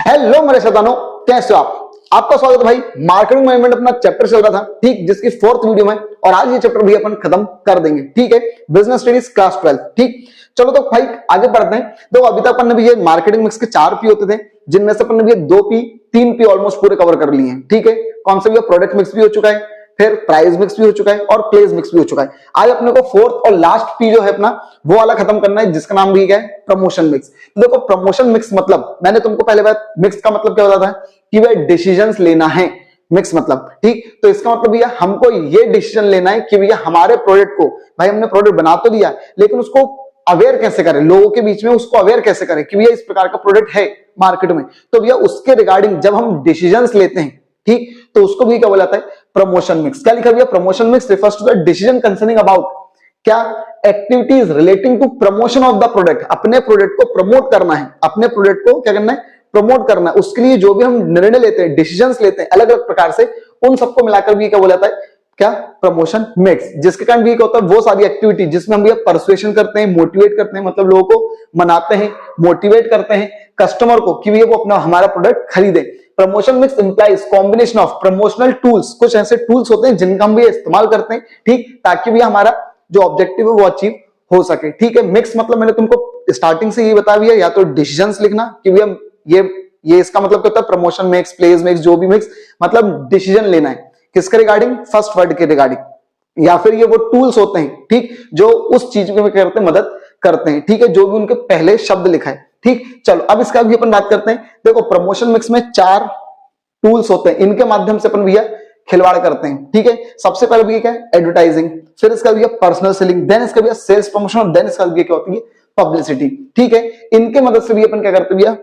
Hello मेरे शैतानों, कैसे हो आप? आपका स्वागत है भाई। मार्केटिंग मैनेजमेंट अपना चैप्टर चल रहा था, ठीक, जिसकी 4th वीडियो में, और आज ये चैप्टर भी अपन खत्म कर देंगे, ठीक है। बिजनेस स्टडीज क्लास 12, ठीक। चलो तो भाई आगे बढ़ते हैं। तो अभी तक अपन ने भी ये मार्केटिंग मिक्स के 4 पी होते थे, जिनमें से अपन ने भी 2 पी 3 पी ऑलमोस्ट पूरे कवर कर लिए हैं, ठीक है। कौन सा भी प्रोडक्ट मिक्स भी हो चुका है, फिर प्राइस मिक्स भी हो चुका है और प्लेस मिक्स भी हो चुका है। आज अपने को 4th और लास्ट पी जो है अपना, वो वाला खत्म करना है, जिसका नाम भी है प्रमोशन मिक्स। तो देखो प्रमोशन मिक्स मतलब, मैंने तुमको पहले बात, मिक्स का मतलब क्या बताया था कि भाई डिसीजंस लेना है, मिक्स मतलब, ठीक। तो इसका मतलब भैया हमको ये डिसीजन लेना है कि भैया हमारे प्रोडक्ट को, भाई हमने प्रोडक्ट बना तो दिया, लेकिन उसको अवेयर कैसे करें, लोगों के बीच में उसको अवेयर कैसे करें कि भैया इस प्रकार का प्रोडक्ट है मार्केट में। तो भैया उसके रिगार्डिंग जब हम डिसीजंस लेते हैं, ठीक, तो उसको भी क्या बोला जाता है, प्रमोशन मिक्स। क्या लिखा भैया? Promotion mix refers to the decision concerning about क्या, activities relating to promotion of the product. अपने प्रोडक्ट को प्रमोट करना है, अपने प्रोडक्ट को क्या करना है, प्रमोट करना है। उसके लिए जो भी हम निर्णय लेते हैं, डिसीजंस लेते हैं अलग अलग प्रकार से, उन सबको मिलाकर भी क्या बोला जाता है, क्या, प्रमोशन मिक्स। जिसके कारण भी क्या होता है, वो सारी एक्टिविटी जिसमें हम परसुएशन करते हैं, मोटिवेट करते हैं, मतलब लोगों को मनाते हैं, मोटिवेट करते हैं कस्टमर को कि वो अपना हमारा प्रोडक्ट खरीदे। Promotion mix implies combination of promotional tools. कुछ ऐसे टूल्स होते हैं जिनका हम भी इस्तेमाल करते हैं, ठीक, ताकि भी हमारा जो ऑब्जेक्टिव है वो अचीव हो सके, ठीक है। मिक्स मतलब मैंने तुमको स्टार्टिंग से ये बता दिया, या तो डिसीजंस लिखना कि भैया ये इसका मतलब क्या होता है, प्रमोशन मिक्स, प्लेस मिक्स, जो भी मिक्स, मतलब डिसीजन लेना है किसके रिगार्डिंग, फर्स्ट वर्ड के रिगार्डिंग। या फिर ये वो टूल्स होते हैं, ठीक, जो उस चीज में करते हैं, मदद करते हैं, ठीक है, जो भी उनके पहले शब्द लिखा है, ठीक। चलो अब इसका भी अपन बात करते हैं। देखो प्रमोशन मिक्स में 4 टूल्स होते हैं, इनके माध्यम से अपन भैया खिलवाड़ करते हैं, ठीक है। सबसे पहले भैया क्या है, एडवर्टाइजिंग, फिर इसका भैया पर्सनल सेलिंग, देन इसका भैया सेल्स प्रमोशन, देन इसका भैया क्या होती है, पब्लिसिटी, ठीक है। इनके मदद से भी अपन क्या करते हैं भैया,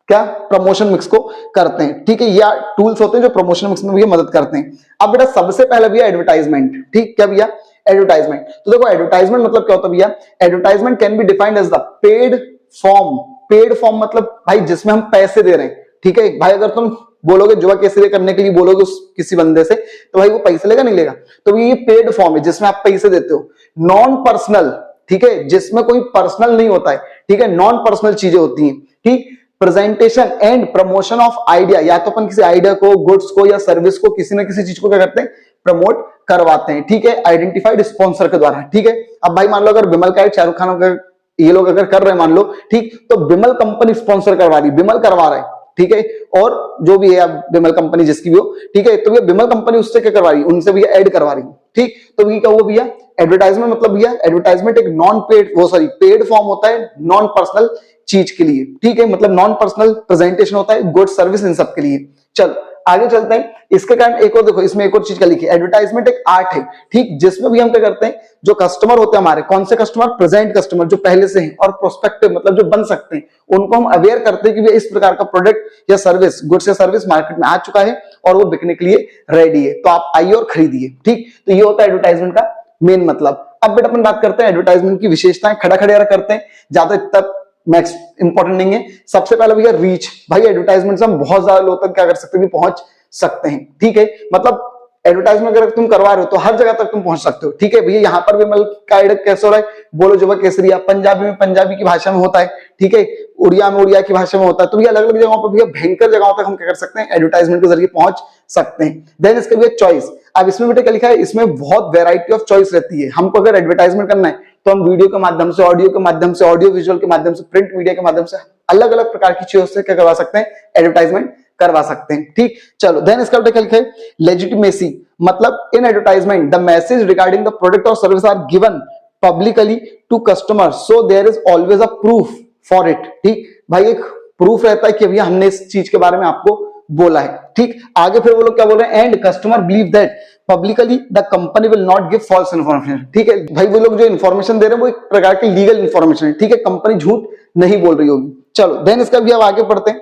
क्या, प्रमोशन मिक्स को करते हैं, ठीक है। या टूल्स होते हैं जो प्रमोशन मिक्स में भी मदद करते हैं। अब बेटा सबसे पहले भैया एडवर्टाइजमेंट, ठीक, क्या भैया, एडवर्टाइजमेंट। तो देखो एडवर्टाइजमेंट मतलब क्या होता है भैया, advertisement can be defined as the paid form. Paid form मतलब भाई जिसमें हम पैसे दे रहे हैं, ठीक है। भाई अगर तुम बोलोगे जुआ केसरी करने के लिए बोलोगे उस किसी बंदे से, तो भाई वो पैसे लेगा नहीं लेगा। तो ये पेड फॉर्म है जिसमें आप पैसे देते हो। नॉन पर्सनल, ठीक है, जिसमें कोई पर्सनल नहीं होता है, ठीक है, नॉन पर्सनल चीजें होती हैं, ठीक। Presentation and promotion of idea, या तो अपन किसी आइडिया को, गुड्स को या सर्विस को, किसी ना किसी चीज को क्या करते हैं, प्रमोट करवाते हैं, ठीक है, आइडेंटिफाइड स्पॉन्सर के द्वारा, ठीक है। अब भाई मान लो अगर विमल का, शाहरुख खान का, ये लोग अगर कर रहे हैं मान लो, ठीक, तो विमल कंपनी स्पॉन्सर करवा रही, विमल करवा रहा है, ठीक है, और जो भी है अब विमल कंपनी जिसकी भी हो, ठीक है, तो भैया विमल कंपनी उससे क्या करवा रही है, उनसे भैया ऐड करवा रही है, ठीक। तो भैया क्या हुआ भैया, एडवर्टाइजमेंट मतलब भैया, एडवर्टाइजमेंट एक नॉन पेड, वो सॉरी पेड फॉर्म होता है नॉन पर्सनल चीज के लिए, ठीक है, मतलब नॉन पर्सनल प्रेजेंटेशन होता है, गुड सर्विस, इन सब के लिए। चलो आगे चलते हैं। इसके कारण एक और देखो, इसमें एक और चीज का लिखी है, एडवर्टाइजमेंट एक आर्ट है, ठीक, जिसमें भी हम क्या करते हैं, जो कस्टमर होते हैं हमारे, कौन से कस्टमर, प्रेजेंट कस्टमर जो पहले से हैं, और प्रोस्पेक्टिव मतलब जो बन सकते हैं, उनको हम अवेयर करते हैं कि इस प्रकार का प्रोडक्ट या सर्विस, गुड्स या सर्विस मार्केट में आ चुका है और वो बिकने के लिए रेडी है, तो आप आइए और खरीदिए, ठीक। तो ये होता है एडवर्टाइजमेंट का मेन मतलब। अब बेटा अपन बात करते हैं एडवर्टाइजमेंट की विशेषताएं, खड़ा खड़े करते हैं, ज्यादा तक मैक्स इंपॉर्टेंट नहीं है। सबसे पहले भैया रीच, भाई एडवर्टाइजमेंट से हम बहुत ज्यादा लोग तक क्या कर सकते हैं, पहुंच सकते हैं, ठीक है। मतलब एडवर्टाइजमेंट अगर तुम करवा रहे हो तो हर जगह तक तुम पहुंच सकते हो, ठीक है भैया। यहाँ पर भी मतलब का एड कैसे हो रहा है, बोलो जुबा केसरिया, पंजाबी में पंजाबी की भाषा में होता है, ठीक है, उड़िया में उड़िया की भाषा में होता है। तो भैया अलग अलग जगहों पर भैया भयंकर जगहों तक हम क्या कर सकते हैं, एडवर्टाइजमेंट के जरिए पहुंच सकते हैं। देन इसके भैया चॉइस। अब इसमें बेटा क्या लिखा है, इसमें बहुत वेराइटी ऑफ चॉइस रहती है। हमको अगर एडवर्टाइजमेंट करना है तो हम वीडियो के माध्यम से, ऑडियो के माध्यम से, ऑडियो विजुअल के माध्यम से, प्रिंट मीडिया के माध्यम से, अलग अलग प्रकार की चीजों से क्या करवा सकते हैं, एडवर्टाइजमेंट करवा सकते हैं, ठीक। चलो देन इसका क्या लिखा है, लेजिटिमेसी, मतलब in advertisement the message regarding the product और service are given publicly to customer, so there is always a proof for it, ठीक। भाई एक प्रूफ रहता है कि भैया हमने इस चीज के बारे में आपको बोला है, ठीक। आगे फिर वो लोग क्या बोल रहे हैं, and customer believe that publicly the company will not give false information, ठीक है। भाई वो लोग जो इन्फॉर्मेशन दे रहे हैं वो एक प्रकार की लीगल इन्फॉर्मेशन है, ठीक है, कंपनी झूठ नहीं बोल रही होगी। चलो देन इसका भी अब आगे पढ़ते हैं।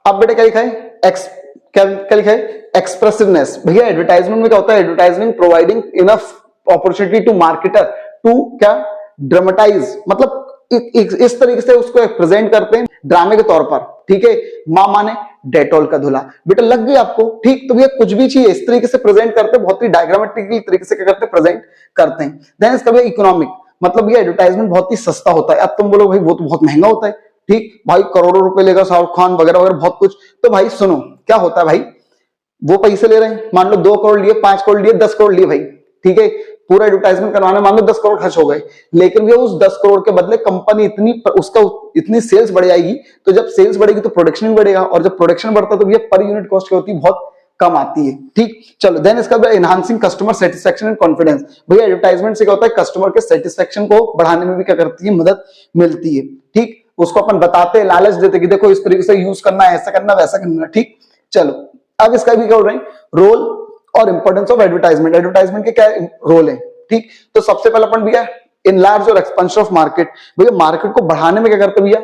अब बेटा क्या लिखा है, क्या लिखा है, एक्सप्रेसिवनेस। भैया एडवर्टाइजमेंट में क्या होता है, advertisement providing enough opportunity to marketer to क्या, ड्रामेटाइज, मतलब इस तरीके से उसको प्रेजेंट करते हैं ड्रामे के तौर पर, ठीक है। मां माने डेटॉल का धुला, बेटा लग गई आपको, ठीक। तो भैया कुछ भी चीज इस तरीके से प्रेजेंट करते हैं, बहुत ही डायग्रामेटिकली तरीके से क्या करते हैं, प्रेजेंट करते हैं। देन इसका भैया इकोनॉमिक, मतलब ये एडवर्टाइजमेंट बहुत ही सस्ता होता है। अब तुम बोलो भाई वो तो बहुत महंगा होता है, ठीक भाई, करोड़ों रुपए लेगा शाहरुख खान वगैरह वगैरह बहुत कुछ। तो भाई सुनो क्या होता है भाई, वो पैसे ले रहे हैं, मान लो 2 करोड़ लिए, 5 करोड़ लिए, 10 करोड़ लिए भाई, ठीक है, पूरा एडवर्टाइजमेंट करवाने मान लो 10 करोड़ खर्च हो गए, लेकिन भैया उस 10 करोड़ के बदले कंपनी इतनी सेल्स बढ़ जाएगी। तो जब सेल्स बढ़ेगी तो प्रोडक्शन भी बढ़ेगा, और जब प्रोडक्शन बढ़ता है तो भैया पर यूनिट कॉस्ट क्या होती है, बहुत कम आती है। ठीक, चलो देन इसका enhancing customer satisfaction and confidence. भैया एडवर्टाइजमेंट से क्या होता है, कस्टमर के सेटिस्फेक्शन को बढ़ाने में भी क्या करती है, मदद मिलती है। ठीक, उसको अपन बताते हैं, लालच देते कि देखो इस तरीके से यूज करना है, ऐसा करना वैसा करना। ठीक, चलो अब इसका भी क्या बोल रहे हैं, रोल और इंपॉर्टेंस ऑफ एडवर्टाइजमेंट। एडवर्टाइजमेंट के क्या रोल है। ठीक, तो सबसे पहले अपन भैया इनलार्ज और एक्सपेंशन ऑफ मार्केट। भैया मार्केट को बढ़ाने में क्या करते भैया,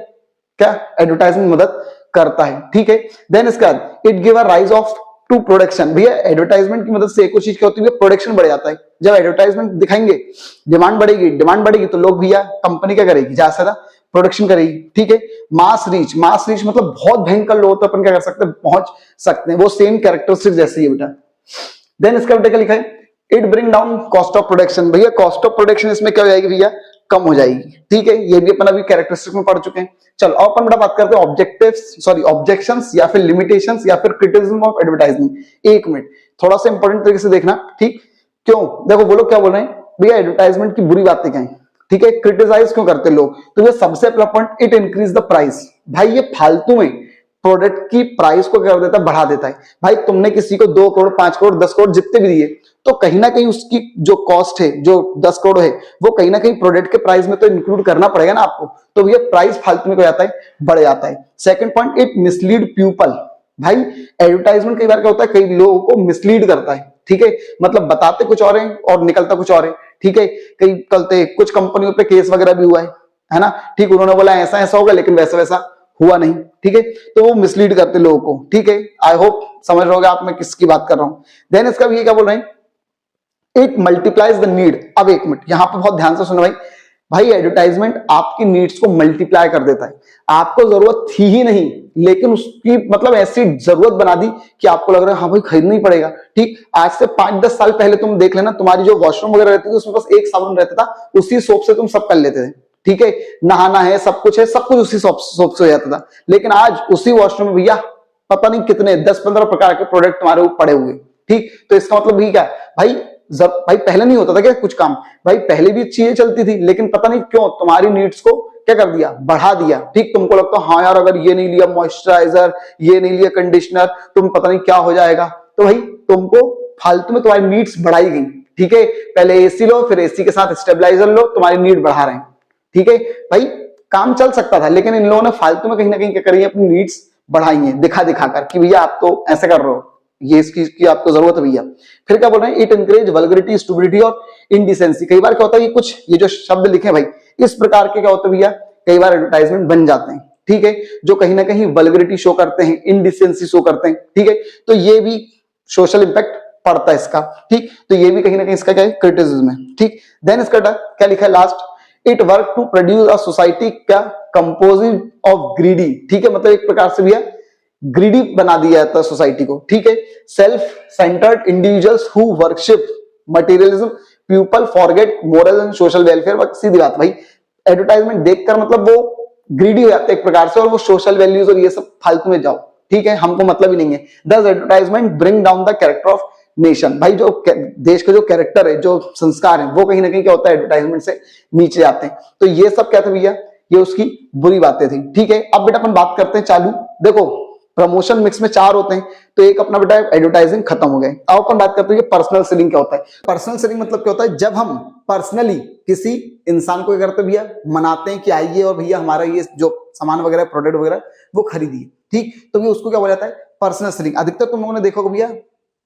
क्या एडवर्टाइजमेंट मदद करता है। ठीक है, देन इसके बाद it give a rise of to production. भैया एडवर्टाइजमेंट की मदद से एक और चीज क्या होती है, प्रोडक्शन बढ़ जाता है। जब एडवर्टाइजमेंट दिखाएंगे, डिमांड बढ़ेगी, डिमांड बढ़ेगी तो लोग भैया कंपनी क्या करेगी, ज्यादा से ज्यादा प्रोडक्शन करेगी। ठीक है, मास रीच, मास रीच मतलब बहुत भयंकर लोग तो अपन क्या कर सकते हैं, पहुंच सकते हैं, वो सेम कैरेक्टरिस्टिक जैसी है बेटा। देन इसका बेटा क्या लिखा है, it bring down cost of production. भैया कॉस्ट ऑफ प्रोडक्शन इसमें क्या हो जाएगी भैया, कम हो जाएगी। ठीक है, ये भी अपन अभी कैरेक्टरिस्टिक में पढ़ चुके हैं। चलो अब अपन बेटा बात करते हैं ऑब्जेक्शंस या फिर लिमिटेशंस या फिर क्रिटिसिज्म ऑफ एडवर्टाइजमेंट। एक मिनट, थोड़ा सा इंपॉर्टेंट तरीके से देखना। ठीक, क्यों, देखो वो लोग क्या बोल रहे हैं भैया, एडवर्टाइजमेंट की बुरी बातें क्या है। ठीक है, क्रिटिसाइज क्यों करते लोग, तो ये सबसे पहला point, it increase the price. भाई ये फालतू में प्रोडक्ट की प्राइस को क्या कर देता है, बढ़ा देता है। भाई तुमने किसी को 2 करोड़ 5 करोड़ 10 करोड़ जितने भी दिए, तो कहीं ना कहीं उसकी जो कॉस्ट है, जो 10 करोड़ है, वो कहीं ना कहीं प्रोडक्ट के प्राइस में तो इंक्लूड करना पड़ेगा ना आपको। तो ये प्राइस फालतू में क्या जाता है, बढ़ जाता है। Second point, it mislead people. भाई एडवर्टाइजमेंट कई बार क्या होता है, कई लोगों को मिसलीड करता है। ठीक है, मतलब बताते कुछ और है और निकलता कुछ और है। ठीक है, कई कलते कुछ कंपनियों पे केस वगैरह भी हुआ है ना। ठीक, उन्होंने बोला ऐसा ऐसा होगा लेकिन वैसा वैसा हुआ नहीं। ठीक है, तो वो मिसलीड करते लोगों को। ठीक है, आई होप समझ रहे होगे आप मैं किसकी बात कर रहा हूं। देन इसका भी ये क्या बोल रहे हैं, इट मल्टीप्लाइज द नीड। अब एक मिनट यहां पे बहुत ध्यान से सुनो भाई। भाई एडवर्टाइजमेंट आपकी नीड्स को मल्टीप्लाई कर देता है। आपको जरूरत थी ही नहीं, लेकिन उसकी मतलब ऐसी जरूरत बना दी कि आपको लग रहा है हाँ भाई खरीदना ही पड़ेगा। ठीक, आज से 5-10 साल पहले तुम देख लेना, तुम्हारी जो वॉशरूम वगैरह रहती थी उसमें बस एक साबुन रहता था, उसी सोप से तुम सब कर लेते थे। ठीक है, नहाना है, सब कुछ है, सब कुछ उसी सोप से हो जाता था। लेकिन आज उसी वॉशरूम में भैया पता नहीं कितने 10-15 प्रकार के प्रोडक्ट तुम्हारे ऊपर पड़े हुए। ठीक, तो इसका मतलब भी क्या है भाई, भाई पहले नहीं होता था क्या कुछ काम, भाई पहले भी चीजें चलती थी, लेकिन पता नहीं क्यों तुम्हारी नीड्स को क्या कर दिया, बढ़ा दिया। ठीक, तुमको लगता है हाँ यार अगर ये नहीं लिया मॉइस्चराइजर, ये नहीं लिया कंडीशनर, तुम पता नहीं क्या हो जाएगा। तो भाई तुमको फालतू में तुम्हारी नीड्स बढ़ाई गई। ठीक है, पहले एसी लो, फिर एसी के साथ स्टेबलाइजर लो, तुम्हारी नीड बढ़ा रहे हैं। ठीक है भाई, काम चल सकता था, लेकिन इन लोगों ने फालतू में कहीं ना कहीं क्या करी है, अपनी नीड्स बढ़ाई है दिखा दिखा कर कि भैया आप तो ऐसे कर रहे हो, ये इसकी की आपको जरूरत है भैया। फिर क्या बोल रहे हैं, इट एनकरेज वल्गरिटी, स्टूपिडिटी और इंडिसेंसी। कई बार क्या होता है, ये जो शब्द लिखे भाई, इस प्रकार के क्या होते हैं भैया, कई बार एडवर्टाइजमेंट बन जाते हैं। ठीक है, जो कहीं ना कहीं वल्गरिटी शो करते हैं, इंडिसेंसी शो करते हैं। ठीक है, तो ये भी सोशल इंपैक्ट पड़ता है इसका। ठीक, तो ये भी कहीं ना कहीं इसका क्या है, क्रिटिसिज्म है। ठीक, देन इसका क्या लिखा है last, it work to produce a society क्या कंपोजिट ऑफ ग्रीडी। ठीक है, मतलब एक प्रकार से भैया ग्रीडी बना दिया जाता है सोसाइटी को। ठीक है, self centred individuals who worship materialism, people forget moral and social welfare. सीधी बात भाई, एडवर्टाइजमेंट देखकर मतलब वो ग्रीडी हो जाते हैं एक प्रकार से, और वो सोशल वैल्यूज और ये सब फालतू में जाओ। ठीक है, हमको मतलब ही नहीं है। दस advertisement bring down the character of nation. भाई जो देश का जो कैरेक्टर है, जो संस्कार है, वो कहीं ना कहीं क्या होता है, एडवर्टाइजमेंट से नीचे आते हैं। तो ये सब क्या था भैया, ये उसकी बुरी बातें थी। ठीक है, अब बेटा अपन बात करते हैं चालू। देखो प्रमोशन मिक्स में 4 होते हैं, तो एक अपना बेटा एडवर्टाइजिंग खत्म हो गए। अब अपन बात करते हैं पर्सनल सेलिंग क्या होता है। पर्सनल सेलिंग मतलब क्या होता है, जब हम पर्सनली किसी इंसान को क्या करते हैं भैया, मनाते हैं कि आइए और भैया हमारा ये जो सामान वगैरह प्रोडक्ट वगैरह वो खरीदिए। ठीक, तो भी उसको क्या बोला जाता है, पर्सनल सेलिंग। अधिकतर तुम लोगों ने देखा भैया,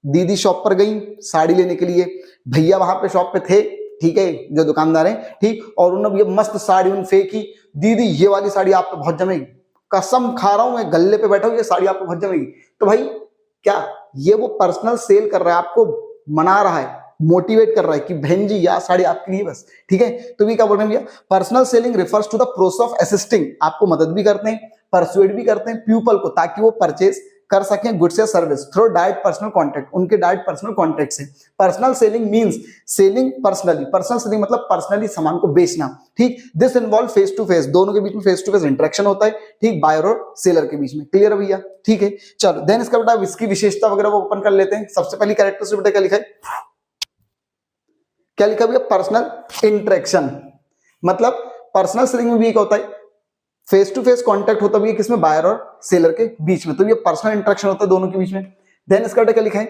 दीदी शॉप पर गई साड़ी लेने के लिए, भैया वहां पे शॉप पे थे, ठीक है, जो दुकानदार है, ठीक, और उन्होंने ये मस्त साड़ी उन फेंकी, दीदी ये वाली साड़ी आप पे बहुत जमेगी, कसम खा रहा हूं मैं, गले पे बैठा हूं, ये साड़ी आपको बहुत जमेगी। तो भाई क्या ये वो पर्सनल सेल कर रहा है, आपको मना रहा है, मोटिवेट कर रहा है कि बहन जी यह साड़ी आपके लिए बस। ठीक है, तो भी क्या बोल रहे हैं भैया, personal selling refers to the process of assisting, आपको मदद भी करते हैं, परसुएड भी करते हैं पीपल को, ताकि वो परचेज कर सकें गुड्स या service through direct personal contact, उनके डायरेक्ट पर्सनल कॉन्टेक्ट से। Personal selling means selling personally, personal selling मतलब पर्सनली सामान को बेचना, ठीक। This involve face to face, दोनों के बीच में फेस टू फेस इंटरेक्शन होता है, ठीक, बायर और सेलर के बीच में। क्लियर है भैया, ठीक है। चलो देन इसका बेटा इसकी विशेषता वगैरह वो ओपन कर लेते हैं। सबसे पहली कैरेक्टरिस्टिक बेटा क्या लिखा है, क्या लिखा भैया, पर्सनल इंटरेक्शन। मतलब पर्सनल सेलिंग में भी एक होता है फेस टू फेस कॉन्टैक्ट होता भी है किसमें, बायर और सेलर के बीच में, तो ये पर्सनल इंटरेक्शन होता है दोनों के बीच में। देन इसका क्या लिखा है,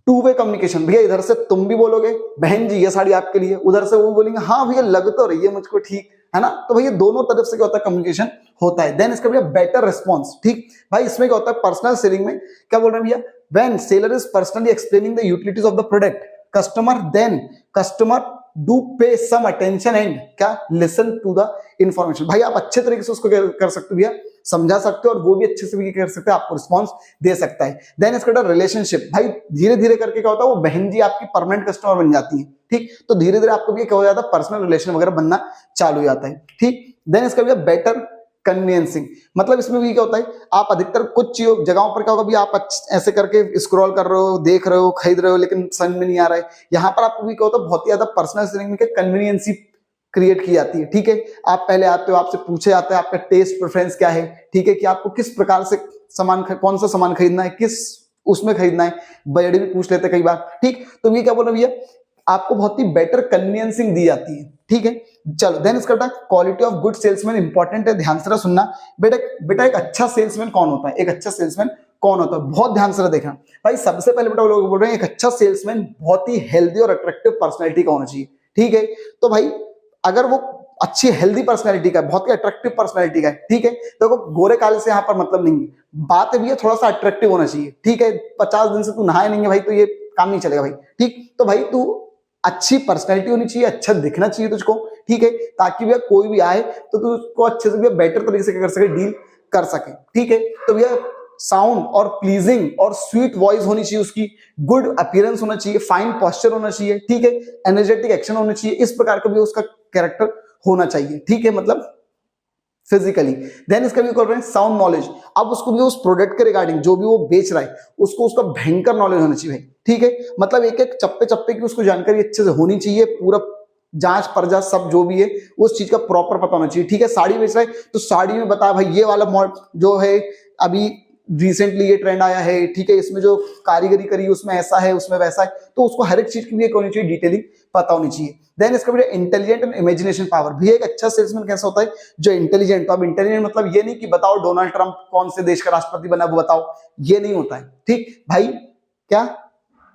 टू वे कम्युनिकेशन। भैया इधर से तुम भी बोलोगे बहन जी ये साड़ी आपके लिए, उधर से वो बोलेंगे हाँ भैया लग तो रही है मुझको, ठीक है ना। तो भैया दोनों तरफ से क्या होता है, कम्युनिकेशन होता है। देन इसका भैया बेटर रिस्पॉन्स, ठीक भाई। इसमें क्या होता है पर्सनल सेलिंग में, क्या बोल रहे हैं भैया, when seller is personally explaining the utilities of the product customer, then customer do pay some attention and क्या लिसन टू द इंफॉर्मेशन। भाई आप अच्छे तरीके से उसको कर सकते हो भैया, समझा सकते हो, और वो भी अच्छे से भी कर सकते हैं, आपको रिस्पॉन्स दे सकता है। देन इसका रिलेशनशिप, भाई धीरे धीरे करके क्या होता है वो बहन जी आपकी परमानेंट कस्टमर बन जाती है, ठीक। तो धीरे धीरे आपको भी क्या हो जाता है, पर्सनल रिलेशन वगैरह बनना चालू हो जाता है, ठीक। देन इसका भी बेटर कन्वीनियंसिंग, मतलब इसमें भी क्या होता है, आप अधिकतर कुछ जगहों पर क्या होगा भी आप ऐसे करके स्क्रॉल कर रहे हो, देख रहे हो, खरीद रहे हो, लेकिन समझ में नहीं आ रहा है। यहाँ पर आपको भी क्या होता है, बहुत ही ज्यादा पर्सनल सेलिंग में कन्वीनियंसी क्रिएट की जाती है, ठीक है। आप पहले आते हो, आपसे पूछे जाता है आपका टेस्ट प्रेफरेंस क्या है, ठीक है, कि आपको किस प्रकार से सामान, कौन सा सामान खरीदना है, किस उसमें खरीदना है, बजट भी पूछ लेते हैं कई बार, ठीक। तो ये क्या बोल रहे भैया, आपको बहुत ही बेटर कन्वीनियंसिंग दी जाती है, ठीक है। चलो देन इसका quality of good salesman important है, ध्यान से सुनना बेटा एक अच्छा सेल्समैन कौन होता है, एक अच्छा सेल्समैन कौन होता है, बहुत ध्यान से देखना भाई। सबसे पहले बेटा लोग बोल रहे हैं एक अच्छा सेल्समैन बहुत ही हेल्दी और अट्रैक्टिव पर्सनैलिटी का होना चाहिए, ठीक है। तो भाई अगर वो अच्छी हेल्दी पर्सनैलिटी का, बहुत ही अट्रैक्टिव पर्सनैलिटी का है, ठीक है, तो गोरे काले से यहाँ पर मतलब नहीं है, बात है भैया थोड़ा सा अट्रैक्टिव होना चाहिए, ठीक है। 50 दिन से तू नहाए नहीं है भाई, तो ये काम नहीं चलेगा भाई, ठीक। तो भाई तू अच्छी पर्सनैलिटी होनी चाहिए, अच्छा दिखना चाहिए तुझको, ठीक है, ताकि भैया कोई भी आए तो तू उसको अच्छे से भैया बेटर तरीके से कर सके, डील कर सके, ठीक है। तो भैया साउंड और प्लीजिंग और स्वीट वॉइस होनी चाहिए उसकी, गुड अपीयरेंस होना चाहिए, फाइन पोस्चर होना चाहिए, ठीक है, एनर्जेटिक एक्शन होना चाहिए, इस प्रकार का भी उसका कैरेक्टर होना चाहिए, ठीक है, मतलब फिजिकली। देन इसका भी कर रहे हैं साउंड नॉलेज, अब उसको भी उस प्रोडक्ट के रिगार्डिंग जो भी वो बेच रहा है उसको उसका भयंकर नॉलेज होना चाहिए, ठीक है। मतलब एक एक चप्पे चप्पे की उसको जानकारी अच्छे से होनी चाहिए, पूरा जांच परजा सब जो भी है उस चीज का प्रॉपर पता होना चाहिए, ठीक है। साड़ी बेच रहा है तो साड़ी में बता भाई ये वाला मॉडल जो है अभी रिसेंटली ये ट्रेंड आया है, ठीक है, इसमें जो कारीगरी करी उसमें ऐसा है, उसमें वैसा है, तो उसको हर एक चीज की भी एक होनी चाहिए, डिटेलिंग पता होनी चाहिए। देन इसका भी इंटेलिजेंट एंड इमेजिनेशन पावर, भी एक अच्छा सेल्समैन कैसा होता है, जो इंटेलिजेंट। तो अब इंटेलिजेंट मतलब ये नहीं कि बताओ डोनाल्ड ट्रंप कौन से देश का राष्ट्रपति बना वो बताओ, ये नहीं होता है, ठीक भाई। क्या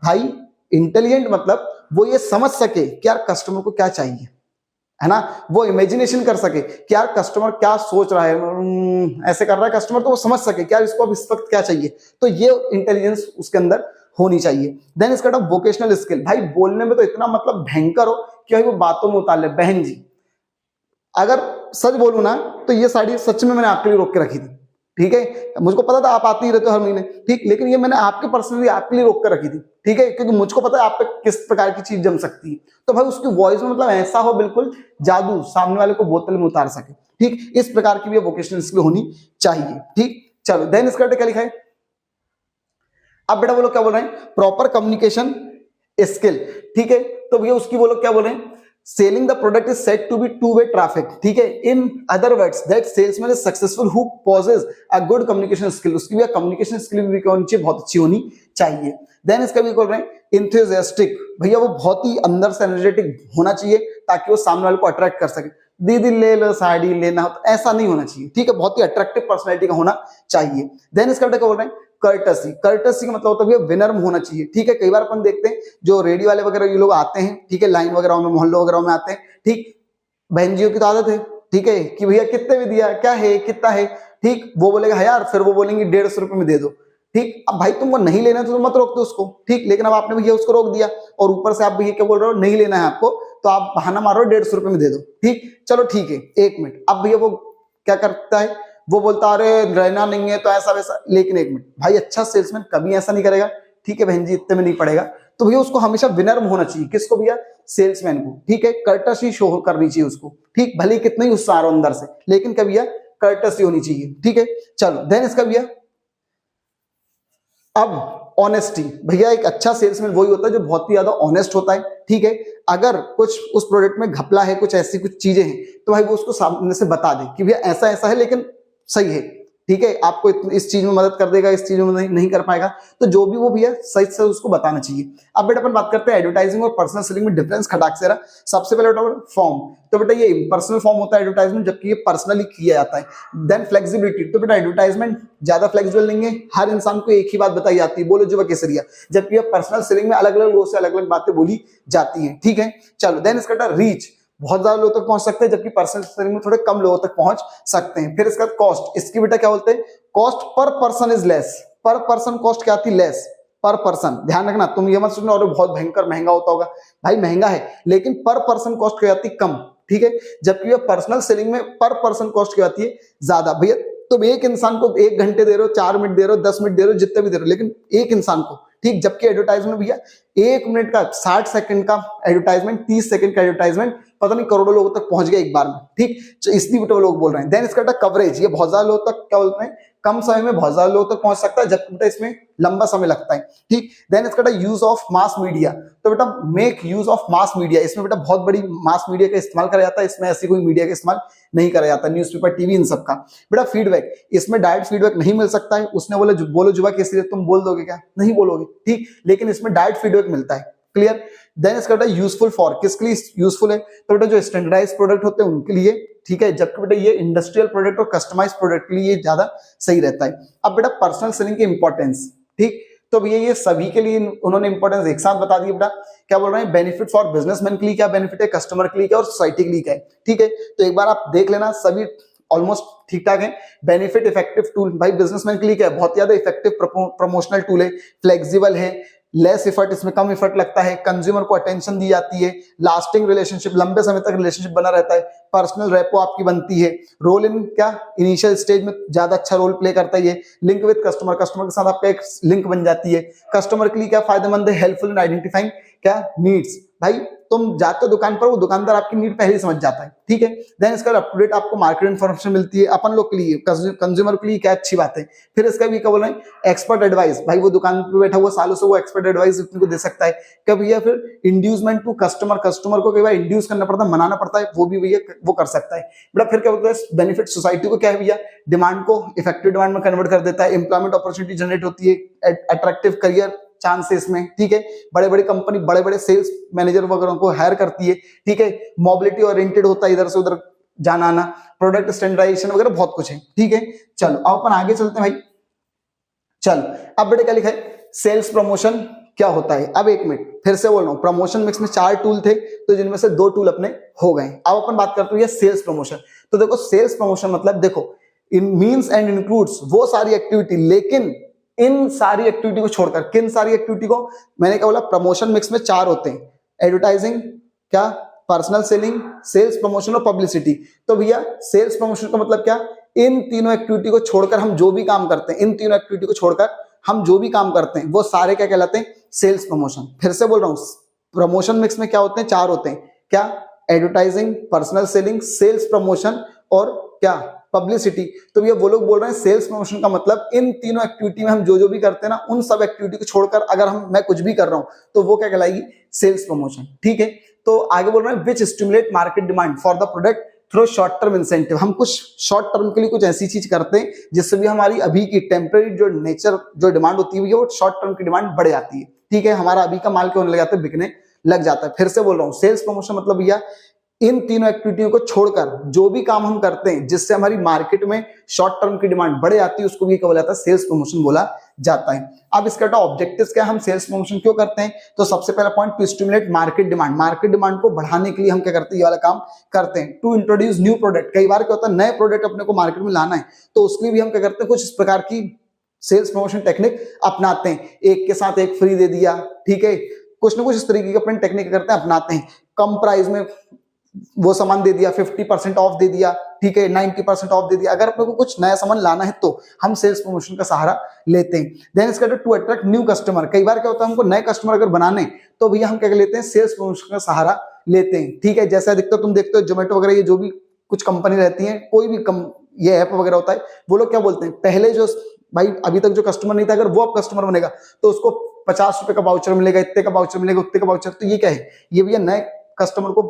भाई इंटेलिजेंट मतलब वो ये समझ सके कि यार कस्टमर को क्या चाहिए, है ना, वो इमेजिनेशन कर सके कि यार कस्टमर क्या सोच रहा है, ऐसे कर रहा है कस्टमर, तो वो समझ सके कि यार इसको अब इस वक्त क्या चाहिए, तो ये इंटेलिजेंस उसके अंदर होनी चाहिए। देन इसका वोकेशनल स्किल, भाई बोलने में तो इतना मतलब भयंकर हो कि भाई वो बातों में उतार ले। बहन जी अगर सच बोलूं ना तो ये साड़ी सच में मैंने आपके लिए रोक के रखी थी, ठीक है, मुझको पता था आप आते ही रहते हो हर महीने, ठीक, लेकिन ये मैंने आपके पर्सनली आपके लिए रोक कर रखी थी, ठीक है, क्योंकि मुझको पता है आप पे किस प्रकार की चीज जम सकती है। तो भाई उसकी वॉइस में मतलब ऐसा हो बिल्कुल जादू, सामने वाले को बोतल में उतार सके, ठीक, इस प्रकार की भी वोकेशनल स्किल होनी चाहिए, ठीक। चलो देन इसका क्या लिखा है, अब बेटा बोलो क्या बोल रहे हैं, प्रॉपर कम्युनिकेशन स्किल, ठीक है। तो भैया उसकी बोलो क्या बोल रहे हैं, selling the product is said to be two way traffic, ठीक है। In other words that salesman is successful who possess a good communication skill, उसकी भी कम्युनिकेशन स्किल भी बहुत अच्छी होनी चाहिए। देन इसका भी बोल रहे हैं इंथुजियास्टिक, भैया वो बहुत ही अंदर से एनर्जेटिक होना चाहिए ताकि वो सामने वाले को अट्रैक्ट कर सके, दीदी ले लो साड़ी लेना हो, तो ऐसा नहीं होना चाहिए, ठीक है, बहुत ही अट्रैक्टिव पर्सनैलिटी का होना चाहिए। देन इसका क्या बोल रहे हैं, कर्टसी, कर्टसी का मतलब होता है विनम्र होना चाहिए, ठीक है। कई बार अपन देखते हैं जो रेडी वाले वगैरह ये लोग आते हैं, ठीक है, लाइन वगैरह में मोहल्लों वगैरह में आते हैं, ठीक, बहन जियों की तो आदत है, ठीक है, कि भैया कितने में दिया, क्या है, कितना है, ठीक, वो बोलेगा यार, फिर वो बोलेंगे 150 रुपए में दे दो, ठीक। अब भाई तुमको नहीं लेना तो मत रोक दो उसको, ठीक, लेकिन अब आपने भैया उसको रोक दिया और ऊपर से आप भैया क्या बोल रहे हो, नहीं लेना है आपको, तो आप बहाना मारो 150 रुपए में दे दो, ठीक, चलो ठीक है, 1 मिनट। अब भैया वो क्या करता है, वो बोलता अरे रहना नहीं है तो ऐसा वैसा, लेकिन 1 मिनट भाई, अच्छा सेल्समैन कभी ऐसा नहीं करेगा, ठीक है बहन जी इतने में नहीं पड़ेगा, तो भैया उसको हमेशा विनम्र होना चाहिए, किसको भैया, सेल्समैन को, ठीक है, कर्टसी शो करनी चाहिए उसको, ठीक, भले कितना ही गुस्सा आ रहा हो अंदर से, लेकिन क्या भैया कर्टसी होनी चाहिए, ठीक है। चलो देन इसका भैया अब ऑनेस्टी, भैया एक अच्छा सेल्समैन वही होता है जो बहुत ही ज्यादा ऑनेस्ट होता है, ठीक है। अगर कुछ उस प्रोडक्ट में घपला है, कुछ ऐसी कुछ चीजें हैं, तो भाई वो उसको सामने से बता दे कि भैया ऐसा ऐसा है लेकिन सही है, ठीक है, आपको इस चीज में मदद कर देगा, इस चीज में नहीं कर पाएगा, तो जो भी वो भैया सही से उसको बताना चाहिए। अब बेटा अपन बात करते हैं एडवर्टाइजिंग और पर्सनल सेलिंग में डिफरेंस खटाक से रहा। सबसे पहले बेटा फॉर्म, तो बेटा ये पर्सनल फॉर्म होता है एडवर्टाइजमेंट, जबकि ये पर्सनली किया जाता है। देन फ्लेक्सिबिलिटी, तो बेटा एडवर्टाइजमेंट ज्यादा फ्लेक्सिबल नहीं है, हर इंसान को एक ही बात बताई जाती है, बोलो जुआ केसरिया, जबकि पर्सनल सेलिंग में अलग अलग लोगों से अलग अलग बातें बोली जाती है, ठीक है। चलो देन इसका रीच, बहुत ज्यादा लोगों तक पहुंच सकते हैं, जबकि पर्सनल सेलिंग में थोड़े कम लोगों तक पहुंच सकते हैं। फिर इसका कॉस्ट, इसकी बेटा क्या बोलते हैं, cost per person is less, पर पर्सन कॉस्ट क्या आती है, लेस पर पर्सन। ध्यान रखना, तुम ये मत सोचना और बहुत भयंकर महंगा होता होगा, भाई महंगा है लेकिन पर पर्सन कॉस्ट क्या आती है, कम, ठीक है। जबकि ये पर्सनल सेलिंग में पर पर्सन कॉस्ट क्या आती है, ज्यादा। भैया तुम एक इंसान को 1 घंटे दे रहे हो, 4 मिनट दे रहे हो, 10 मिनट दे रहे हो, जितने भी दे रहे हो, लेकिन एक इंसान को, ठीक। जबकि एडवर्टाइजमेंट भैया 1 मिनट का 60 सेकंड का एडवर्टाइजमेंट, 30 सेकंड का एडवर्टाइजमेंट पता नहीं करोड़ों लोगों तक पहुंच गया एक बार में, ठीक। तो इसलिए तो लोग बोल रहे हैं। देन इसका कवरेज, ये बहुत ज्यादा लोगों तक क्या बोलते हैं, कम समय में बहुत ज्यादा लोगों तक पहुंच सकता है, जबकि इसमें लंबा समय लगता है, ठीक। देन इसका यूज ऑफ मास मीडिया, तो बेटा make use of mass media, इसमें बेटा बहुत बड़ी मास मीडिया का इस्तेमाल करा जाता है, इसमें ऐसी कोई मीडिया का इस्तेमाल नहीं करा जाता, न्यूज़पेपर, टीवी, इन सब का। बेटा फीडबैक, इसमें डायरेक्ट फीडबैक नहीं मिल सकता है, उसने बोला बोलो जुआ केसरी, तुम बोल दोगे क्या, नहीं बोलोगे, ठीक, लेकिन इसमें डायरेक्ट फीडबैक मिलता है, क्लियर। देन इसका बेटा यूजफुल फॉर, किसके लिए यूजफुल है, तो बेटा जो स्टैंडर्डाइज प्रोडक्ट होते हैं उनके लिए, ठीक है, जबकि बेटा ये इंडस्ट्रियल प्रोडक्ट और कस्टमाइज प्रोडक्ट के लिए ये ज्यादा सही रहता है। अब बेटा पर्सनल सेलिंग की इंपॉर्टेंस, ठीक, तो भैया ये सभी के लिए उन्होंने इंपॉर्टेंस एक साथ बता दी। बेटा क्या बोल रहे हैं, बेनिफिट फॉर बिजनेसमैन के लिए क्या बेनिफिट है, कस्टमर के लिए क्या और सोसाइटी के लिए क्या है, ठीक है। तो एक बार आप देख लेना, सभी ऑलमोस्ट ठीक ठाक है। बेनिफिट, इफेक्टिव टूल, भाई बिजनेसमैन के लिए क्या है, बहुत ज्यादा इफेक्टिव प्रमोशनल टूल है, फ्लेक्सिबल है, लेस इफर्ट, इसमें कम इफर्ट लगता है, कंज्यूमर को अटेंशन दी जाती है, लास्टिंग रिलेशनशिप, लंबे समय तक रिलेशनशिप बना रहता है, पर्सनल रेपो आपकी बनती है, रोल इन क्या इनिशियल स्टेज में ज्यादा अच्छा रोल प्ले करता है, ये लिंक विद कस्टमर, कस्टमर के साथ आपका एक लिंक बन जाती है, कस्टमर के लिए क्या फायदेमंद है, हेल्पफुल इन आइडेंटिफाइंग क्या नीड्स, भाई तुम जाते हो दुकान पर, वो दुकानदार आपकी नीड पहले ही समझ जाता है, ठीक है। देन इसका अप टू डेट आपको मार्केट इन्फॉर्मेशन मिलती है, अपन लोग के लिए, कंज्यूमर के लिए क्या अच्छी बात है। फिर इसका भी क्या बोल रहे हैं, एक्सपर्ट एडवाइस, भाई वो दुकान पे बैठा हुआ सालों से, वो एक्सपर्ट एडवाइस को दे सकता है। क्या भैया फिर इंड्यूसमेंट टू कस्टमर, कस्टमर को कई बार इंड्यूस करना पड़ता है, मनाना पड़ता है, वो भी भैया वो कर सकता है। बेटा फिर क्या बोलते हैं, बेनिफिट सोसाइटी को क्या है भैया, डिमांड को इफेक्टिव डिमांड में कन्वर्ट कर देता है, एम्प्लॉयमेंट अपॉर्चुनिटी जनरेट होती है, अट्रैक्टिव करियर चांसेस में, ठीक है, बड़े बड़े कंपनी बड़े बड़े सेल्स मैनेजर वगैरह को हायर करती है, ठीक है, मोबिलिटी ओरिएंटेड होता है, इधर से उधर जाना आना, प्रोडक्ट स्टैंडर्डाइजेशन वगैरह बहुत कुछ है, ठीक है। चलो अब अपन आगे चलते हैं भाई, चलो अब बेटे क्या लिखा है, सेल्स प्रमोशन क्या होता है। अब 1 मिनट फिर से बोल रहा हूं, प्रमोशन मिक्स में 4 टूल थे, तो जिनमें से 2 टूल अपने हो गए। अब अपन बात करते हैं सेल्स प्रमोशन। तो देखो सेल्स प्रमोशन मतलब देखो इन मीन्स एंड इंक्लूड्स वो सारी एक्टिविटी, लेकिन इन सारी एक्टिविटी को छोड़कर, किन सारी एक्टिविटी को, मैंने क्या बोला, प्रमोशन मिक्स में 4 होते हैं, एडवर्टाइजिंग क्या, पर्सनल सेलिंग, सेल्स प्रमोशन और पब्लिसिटी। तो भैया सेल्स प्रमोशन का मतलब क्या, इन तीनों एक्टिविटी को छोड़कर हम जो भी काम करते हैं, इन तीनों एक्टिविटी को छोड़कर हम जो भी काम करते हैं वो सारे क्या कहलाते हैं, सेल्स प्रमोशन। फिर से बोल रहा हूं, प्रमोशन मिक्स में क्या होते हैं, 4 होते हैं, क्या, advertising, personal selling, sales promotion और क्या, पब्लिसिटी। तो ये वो लोग बोल रहे हैं सेल्स प्रमोशन का मतलब इन तीनों एक्टिविटी में हम जो जो भी करते हैं ना, उन सब एक्टिविटी को छोड़कर अगर मैं कुछ भी कर रहा हूं तो वो क्या कहलाएगी, सेल्स प्रमोशन, ठीक है। तो आगे बोल रहे हैं which stimulate market demand for the product through short term incentive. हम कुछ शॉर्ट टर्म के लिए कुछ ऐसी चीज करते हैं जिससे भी हमारी अभी की टेम्पररी जो नेचर जो डिमांड होती है वो शॉर्ट टर्म की डिमांड बढ़ जाती है, ठीक है, हमारा अभी का माल क्या होने लग जाता है, बिकने लग जाता है। फिर से बोल रहा हूँ, सेल्स प्रमोशन मतलब भैया इन तीनों एक्टिविटियों को छोड़कर जो भी काम हम करते हैं जिससे हमारी मार्केट में शॉर्ट टर्म की डिमांड बढ़ जाती है, उसको भी क्या बोला जाता है, सेल्स प्रमोशन बोला जाता है। अब इसका ऑब्जेक्टिव्स क्या है, हम सेल्स प्रमोशन क्यों करते हैं, तो सबसे पहला point, to stimulate market demand, market demand को बढ़ाने के लिए हम क्या करते हैं, ये वाला काम करते हैं। टू इंट्रोड्यूस न्यू प्रोडक्ट, कई बार क्या होता है नए प्रोडक्ट अपने को मार्केट में लाना है, तो उसके लिए भी हम क्या करते हैं, कुछ इस प्रकार की सेल्स प्रमोशन टेक्निक अपनाते हैं, एक के साथ एक फ्री दे दिया, ठीक है, कुछ ना कुछ इस तरीके की अपनी टेक्निक करते हैं, अपनाते हैं। कम प्राइस में वो सामान दे दिया, 50% ऑफ दे दिया, ठीक है, 90% ऑफ दे दिया। अगर अपने को कुछ नया सामान लाना है तो हम सेल्स प्रमोशन का सहारा लेते हैं। देन इसका टू अट्रैक्ट न्यू कस्टमर, कई बार क्या होता है हमको नए कस्टमर अगर बनाने तो भैया हम क्या लेते हैं, सेल्स प्रमोशन का सहारा लेते हैं, ठीक है। जैसे अधिकतर तुम देखते हो जोमेटो वगैरह, ये जो भी कुछ कंपनी रहती है, कोई भी ये ऐप वगैरह होता है, वो लोग क्या बोलते हैं, पहले जो भाई अभी तक जो कस्टमर नहीं था, अगर वो अब कस्टमर बनेगा तो उसको 50 रुपए का वाउचर मिलेगा, इतने का वाउचर मिलेगा, उतने का वाउचर। तो ये क्या है, ये भैया नए कस्टमर को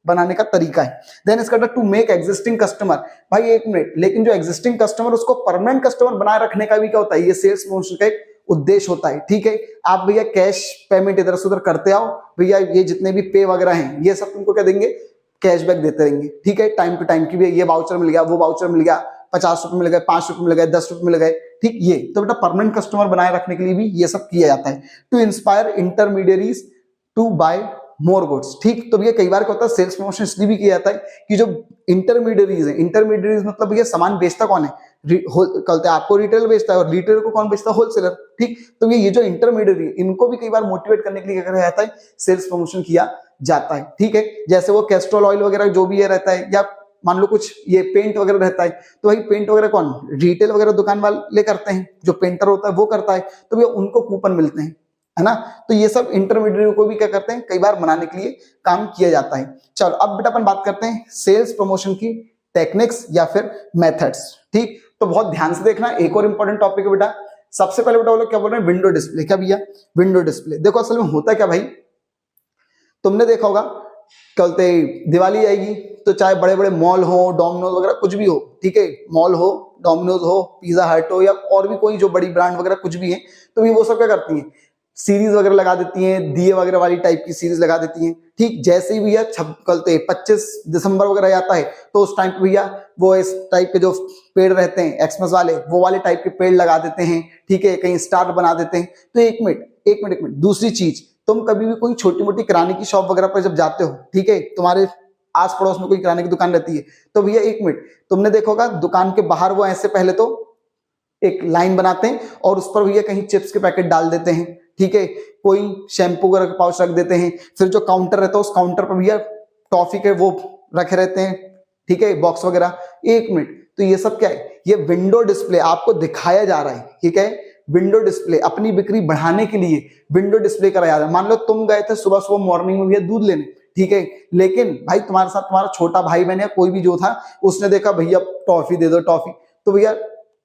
बनाने का तरीका है। देन इसका टू मेक एग्जिस्टिंग कस्टमर, भाई एक मिनट, लेकिन जो एग्जिस्टिंग कस्टमर उसको परमानेंट कस्टमर बनाए रखने का भी क्या होता है, ये सेल्स प्रमोशन का एक उद्देश्य होता है। ठीक है, आप भैया कैश पेमेंट इधर से उधर करते आओ, भैया ये जितने भी पे वगैरह हैं ये सब तुमको क्या देंगे, कैशबैक देते रहेंगे। ठीक है, टाइम टू टाइम की भी ये वाउचर मिल गया, वो वाउचर मिल गया, 50 रुपए मिल गए, 5 रुपए मिल गए, 10 रुपए मिल गए। ठीक, ये तो बेटा परमानेंट कस्टमर बनाए रखने के लिए भी ये सब किया जाता है। To inspire intermediaries to buy more goods. ठीक, तो भैया कई बार क्या होता है, सेल्स प्रमोशन इसलिए भी किया जाता है कि जो इंटरमीडियरीज है, इंटरमीडियरीज मतलब भैया सामान बेचता कौन है, कहते हैं आपको रिटेल बेचता है, और रिटेल को कौन बेचता है, होलसेलर। ठीक, तो ये जो इंटरमीडियरी इनको भी कई बार मोटिवेट करने के लिए क्या किया जाता है, सेल्स प्रमोशन किया जाता है। ठीक है, जैसे वो कैस्ट्रोल ऑयल वगैरह जो भी ये रहता है, या मान लो कुछ ये पेंट वगैरह रहता है, तो भाई पेंट वगैरह कौन, रिटेल वगैरह दुकान वाले करते हैं, जो पेंटर होता है वो करता है, तो भैया उनको कूपन मिलते हैं, है ना। तो ये सब इंटरमीडिएट को भी क्या करते हैं, कई बार बनाने के लिए काम किया जाता है। चलो अब बेटा अपन बात करते हैं सेल्स प्रमोशन की टेक्निक्स या फिर मेथड्स। ठीक, तो बहुत ध्यान से देखना, एक और इंपॉर्टेंट टॉपिक है बेटा। सबसे पहले बेटा वो लोग क्या बोल रहे हैं, विंडो डिस्प्ले। क्या भैया, विंडो डिस्प्ले। देखो असल में होता क्या भाई, तुमने देखा होगा कहते दिवाली आएगी तो चाहे बड़े बड़े मॉल हो, डोमिनोज वगैरह कुछ भी हो, ठीक है, मॉल हो, डोमिनोज हो, पिज्जा हट हो, या और भी कोई जो बड़ी ब्रांड वगैरह कुछ भी है, तो वो सब क्या करती हैं, सीरीज वगैरह लगा देती हैं, दिए वगैरह वाली टाइप की सीरीज लगा देती हैं। ठीक, जैसे ही भैया 25 दिसंबर वगैरह आता है तो उस टाइम पे भैया वो इस टाइप के जो पेड़ रहते हैं एक्समस वाले, वो वाले टाइप के पेड़ लगा देते हैं। ठीक है, कहीं स्टार बना देते हैं। तो एक मिनट दूसरी चीज, तुम कभी भी कोई छोटी मोटी किराने की शॉप वगैरह पर जब जाते हो, ठीक है, तुम्हारे आस पड़ोस में कोई किराने की दुकान रहती है, तो भैया एक मिनट, तुमने देखा होगा दुकान के बाहर वो ऐसे पहले तो एक लाइन बनाते हैं और उस पर भैया कहीं चिप्स के पैकेट डाल देते हैं। ठीक है, कोई शैम्पू वगैरह का पाउच रख देते हैं। फिर जो काउंटर रहता है उस काउंटर पर भैया टॉफी के वो रखे रहते हैं, ठीक है, बॉक्स वगैरह। एक मिनट, तो ये सब क्या है, ये विंडो डिस्प्ले आपको दिखाया जा रहा है। ठीक है, विंडो डिस्प्ले अपनी बिक्री बढ़ाने के लिए विंडो डिस्प्ले कराया जा रहा है। मान लो तुम गए थे सुबह सुबह मॉर्निंग में भैया दूध लेने, ठीक है, लेकिन भाई तुम्हारे साथ तुम्हारा छोटा भाई बहन या कोई भी जो था, उसने देखा भैया टॉफी दे दो टॉफी, तो भैया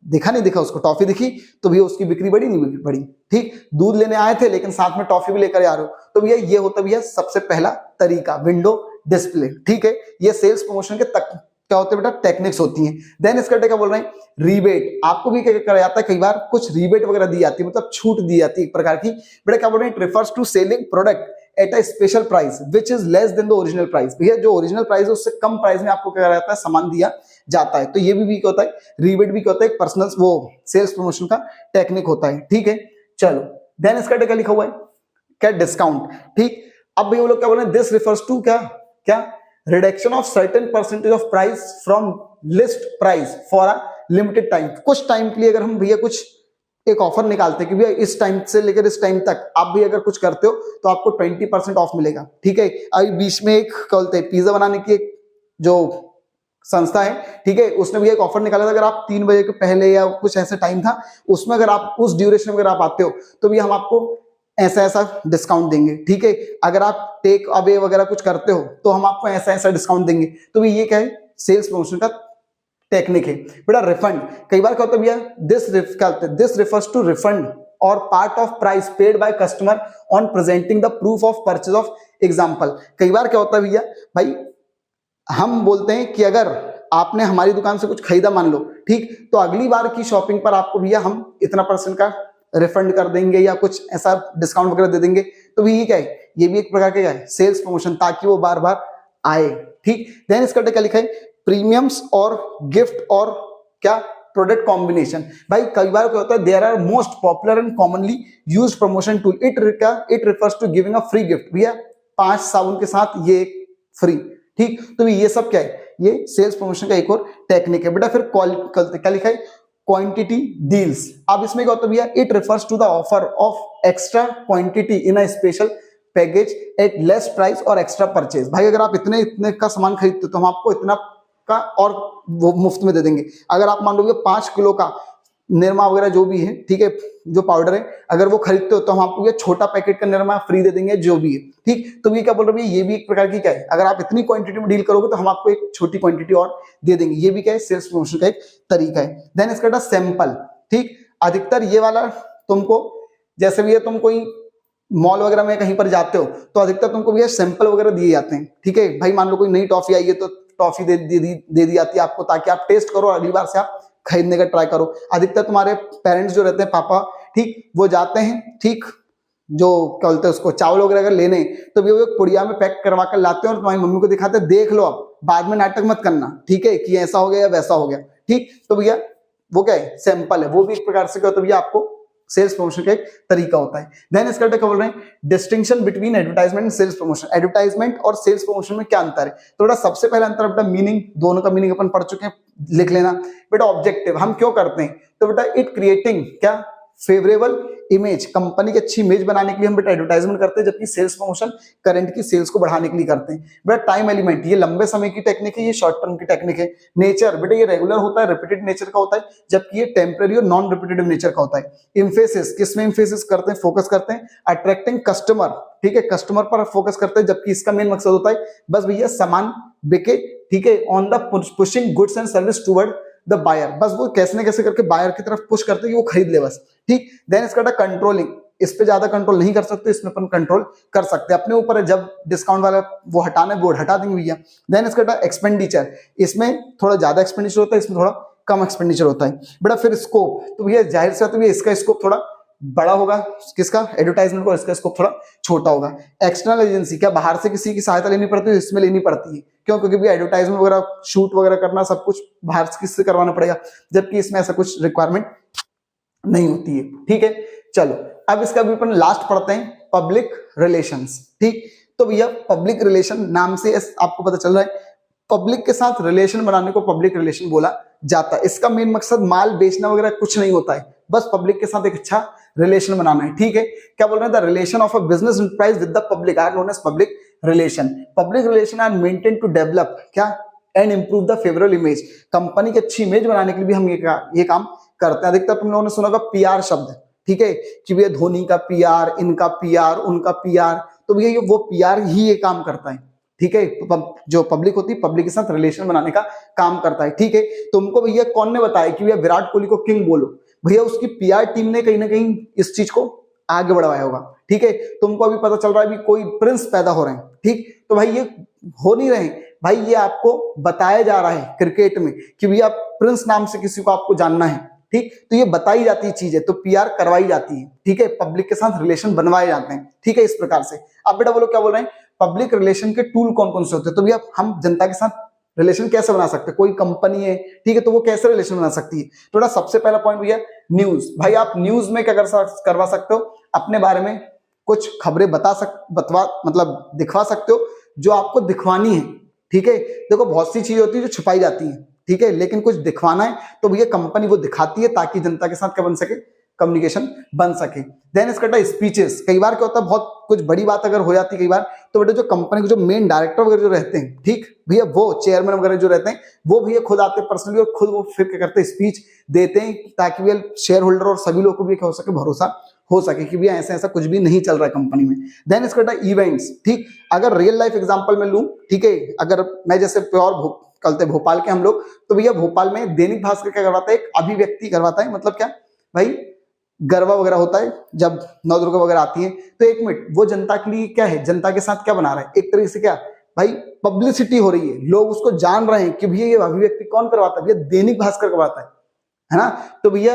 दिखा नहीं दिखा, उसको टॉफी दिखी तो भैया उसकी बिक्री बढ़ी नहीं बढ़ी। ठीक, दूध लेने आए थे लेकिन साथ में टॉफी भी लेकर आ रहे हो, तो भैया ये होता भैया सबसे पहला तरीका, विंडो डिस्प्ले। ठीक है, ये सेल्स प्रमोशन के तक क्या होते हैं बेटा, टेक्निक्स होती हैं। देन इसका क्या बोल रहे हैं, रीबेट। आपको भी क्या करा जाता है, कई बार कुछ रीबेट वगैरह दी जाती है, मतलब छूट दी जाती है एक प्रकार की। बेटा क्या बोल रहे हैं, it refers to selling product at a special price which is less than the original price. भैया जो ओरिजिनल प्राइस है उससे कम प्राइस में आपको क्या करा जाता है, सामान दिया जाता है। तो ये भी क्या होता है, रीबेट भी क्या होता है, पर्सनल वो सेल्स प्रमोशन का टेक्निक होता है। ठीक है, चलो देन इसका क्या लिखा हुआ है, क्या, डिस्काउंट। ठीक, अब भैया वो लोग क्या बोल रहे हैं, दिस रिफर्स टू क्या reduction of certain percentage of price from list price for a limited time. कुछ टाइम के लिए अगर हम भैया कुछ एक ऑफर निकालते हैं कि भैया इस टाइम से लेकर इस टाइम तक आप भी अगर कुछ करते हो तो आपको 20% ऑफ मिलेगा। ठीक है, अभी बीच में एक कहते हैं पिज्जा बनाने की एक जो संस्था है, ठीक है, उसने भी एक ऑफर निकाला था, अगर आप 3 बजे के पहले या कुछ ऐसा टाइम था उसमें अगर आप उस ड्यूरेशन में अगर आप आते हो तो भी हम आपको ऐसा ऐसा डिस्काउंट देंगे। ठीक है, अगर आप टेक अवे वगैरह कुछ करते हो तो हम आपको ऐसा ऐसा डिस्काउंट देंगे। तो ये क्या है, सेल्स प्रमोशन का टेक्निक है। बेटा रिफंड, कई बार क्या होता है भैया, दिस रिफर्स टू रिफंड और part of price paid by customer on presenting the proof of purchase of example. कई बार क्या होता है भैया, भाई हम बोलते हैं कि अगर आपने हमारी दुकान से कुछ खरीदा मान लो, ठीक, तो अगली बार की शॉपिंग पर आपको भैया हम इतना % का रिफंड कर देंगे या कुछ ऐसा डिस्काउंट वगैरह दे देंगे। तो भी ये क्या है, ये भी एक प्रकार का क्या है, सेल्स प्रमोशन, ताकि वो बार बार आए। ठीक, देन इसका क्या लिखा है, प्रीमियम्स और गिफ्ट और क्या, प्रोडक्ट कॉम्बिनेशन। भाई कई बार क्या होता है, there are most popular and commonly used promotion tool, it refers to giving a free gift. भैया 5 साबुन के साथ ये फ्री। ठीक, तो ये सब क्या है, ये सेल्स प्रमोशन का एक और टेक्निक है। बेटा फिर क्या लिखा है, क्वांटिटी डील्स। अब इसमें क्या होता है भैया, it refers to the offer of extra quantity in a special package at less price और एक्स्ट्रा परचेज। भाई अगर आप इतने का सामान खरीदते हो तो हम आपको इतना का और वो मुफ्त में दे देंगे। अगर आप मान लो 5 किलो का निरमा वगैरह जो भी है, ठीक है, जो पाउडर है, अगर वो खरीदते हो तो हम आपको ये छोटा पैकेट का निरमा फ्री दे देंगे जो भी है, ठीक। तो ये क्या बोल रहे हैं, ये भी एक प्रकार की क्या है, अगर आप इतनी क्वांटिटी में डील करोगे तो हम आपको एक छोटी क्वांटिटी और दे देंगे। ये भी क्या है, सेल्स प्रमोशन का एक तरीका है। देन इसका सैंपल, ठीक। अधिकतर ये वाला तुमको, जैसे भी है तुम कोई मॉल वगैरह में कहीं पर जाते हो तो अधिकतर तुमको भी सैंपल वगैरह दिए जाते हैं, ठीक है। भाई मान लो कोई नई टॉफी आई है तो टॉफी दे दी जाती है आपको, ताकि आप टेस्ट करो और अगली बार से आप खरीदने का ट्राई करो। अधिकतर तुम्हारे पेरेंट्स जो रहते हैं, पापा, ठीक, वो जाते हैं, ठीक, जो क्या बोलते हैं उसको, चावल वगैरह अगर लेने, तो वो एक पुड़िया में पैक करवा कर लाते हैं और तुम्हारी मम्मी को दिखाते हैं, देख लो अब, बाद में नाटक मत करना, ठीक है, कि ऐसा हो गया या वैसा हो गया, ठीक। तो भैया वो क्या है, सैंपल है, वो भी एक प्रकार से क्या होता है भैया, आपको सेल्स प्रमोशन का एक तरीका होता है। देन इसका क्या बोल रहे हैं, distinction between advertisement and sales promotion. Advertisement और सेल्स प्रमोशन में क्या अंतर है, तो बेटा सबसे पहला अंतर बेटा मीनिंग, दोनों का मीनिंग अपन पढ़ चुके हैं, लिख लेना बेटा। ऑब्जेक्टिव, हम क्यों करते हैं, तो बेटा इट क्रिएटिंग क्या, फेवरेबल इमेज, कंपनी की अच्छी इमेज बनाने के लिए हम बेटा एडवर्टाइजमेंट करते हैं, जबकि सेल्स प्रमोशन करंट की सेल्स को बढ़ाने के लिए करते हैं। बेटा टाइम एलिमेंट, ये लंबे समय की टेक्निक है, ये शॉर्ट टर्म की टेक्निक है। नेचर, बेटा ये रेगुलर होता है, रिपीटेड नेचर का होता है, जबकि ये टेम्पररी और नॉन रिपीटेटिव नेचर का होता है। इम्फेसिस, किसमें इम्फेसिस करते हैं, फोकस करते हैं, अट्रैक्टिंग कस्टमर, ठीक है, कस्टमर पर फोकस करते हैं, जबकि इसका मेन मकसद होता है बस भैया सामान बिके, ठीक है, on the pushing goods and service toward the buyer, बस वो कैसे न कैसे करके बायर की तरफ पुश करते हैं कि वो खरीद ले बस, ठीक। देन इसका कंट्रोलिंग, इस पे ज्यादा कंट्रोल नहीं कर सकते, इसमें अपन कंट्रोल कर सकते हैं, अपने ऊपर है, जब डिस्काउंट वाला वो हटाना है, वो हटा देंगे भैया। देन इसका एक्सपेंडिचर, इसमें थोड़ा ज्यादा एक्सपेंडिचर होता है, इसमें थोड़ा कम एक्सपेंडिचर होता है बेटा। फिर स्कोप, तो भैया जाहिर से बात है इसका स्कोप थोड़ा बड़ा होगा, किसका, एडवर्टाइजमेंट को, इसका स्कोप थोड़ा छोटा होगा। एक्सटर्नल एजेंसी, क्या बाहर से किसी की सहायता लेनी पड़ती है, इसमें लेनी पड़ती है, क्यों, क्योंकि एडवर्टाइजमेंट वगैरह शूट वगैरह करना सब कुछ बाहर से किससे करवाना पड़ेगा, जबकि इसमें ऐसा कुछ रिक्वायरमेंट नहीं होती है, ठीक है। चलो अब इसका भी अपन लास्ट पढ़ते हैं, पब्लिक रिलेशंस, ठीक। तो भैया पब्लिक रिलेशन नाम से आपको पता चल रहा है, पब्लिक के साथ रिलेशन बनाने को पब्लिक रिलेशन बोला जाता है। इसका मेन मकसद माल बेचना वगैरह कुछ नहीं होता है, बस पब्लिक के साथ एक अच्छा रिलेशन बनाना है, ठीक है। क्या बोल रहे हैं, the relation of a business enterprise with the public are known as public relation. Public relation are maintain to develop क्या, and improve the favourable image. Company की अच्छी इमेज बनाने के लिए भी हम ये काम करते हैं। अधिकतर तुम लोगों ने सुना होगा पीआर शब्द, ठीक है, कि भैया धोनी का पीआर, इनका पीआर, उनका पीआर, तो भैया ये वो पीआर ही ये काम करता है, ठीक है। जो पब्लिक होती है, पब्लिक के साथ रिलेशन बनाने का काम करता है, ठीक है। तुमको भैया कौन ने बताया कि भैया विराट कोहली को किंग बोलो, भैया उसकी पीआर टीम ने कहीं ना कहीं इस चीज को आगे बढ़वाया होगा, ठीक है। तुमको अभी पता चल रहा है अभी कोई प्रिंस पैदा हो रहे हैं, ठीक, तो भाई ये हो नहीं रहे, भाई ये आपको बताया जा रहा है क्रिकेट में कि भैया प्रिंस नाम से किसी को आपको जानना है, ठीक, तो ये बताई जाती है चीज है, तो पीआर करवाई जाती है, ठीक है, पब्लिक के साथ रिलेशन बनवाए जाते हैं, ठीक है, इस प्रकार से। अब बेटा बोलो क्या बोल रहे हैं, पब्लिक रिलेशन के टूल कौन कौन से होते हैं, तो भैया हम जनता के साथ रिलेशन कैसे बना सकते हैं, कोई कंपनी है, ठीक है, तो वो कैसे रिलेशन बना सकती है, तो सबसे पहला पॉइंट भैया न्यूज। भाई आप न्यूज में क्या करवा सकते हो, अपने बारे में कुछ खबरें मतलब दिखवा सकते हो जो आपको दिखवानी है, ठीक है। देखो बहुत सी चीजें होती है जो छुपाई जाती है, ठीक है, लेकिन कुछ दिखवाना है तो भैया कंपनी वो दिखाती है, ताकि जनता के साथ क्या बन सके, कम्युनिकेशन बन सके। देन इसका स्पीचेस, कई बार क्या होता है बहुत कुछ बड़ी बात अगर हो जाती है कई बार, तो बेटा जो कंपनी के जो मेन डायरेक्टर वगैरह जो रहते हैं, ठीक भैया, वो चेयरमैन वगैरह जो रहते हैं, वो भैया खुद आते हैं पर्सनली और खुद वो फिर क्या करते हैं, स्पीच देते हैं, ताकि भैया शेयर होल्डर और सभी लोगों को भी क्या हो सके, भरोसा हो सके कि भैया ऐसा कुछ भी नहीं चल रहा है कंपनी में। देन इसका इवेंट्स, ठीक, अगर रियल लाइफ एग्जांपल में लूं, ठीक है, अगर मैं जैसे प्योर कलते भोपाल के हम लोग, तो भैया भोपाल में दैनिक भास्कर क्या करवाता है, एक अभिव्यक्ति करवाता है, मतलब क्या भाई, गरबा वगैरह होता है जब नवदुर्गा वगैरह आती है, तो 1 मिनट वो जनता के लिए क्या है, जनता के साथ क्या बना रहा है, एक तरीके से क्या भाई पब्लिसिटी हो रही है, लोग उसको जान रहे हैं कि भैया ये अभिव्यक्ति कौन करवाता है, भैया दैनिक भास्कर करवाता है ना। तो भैया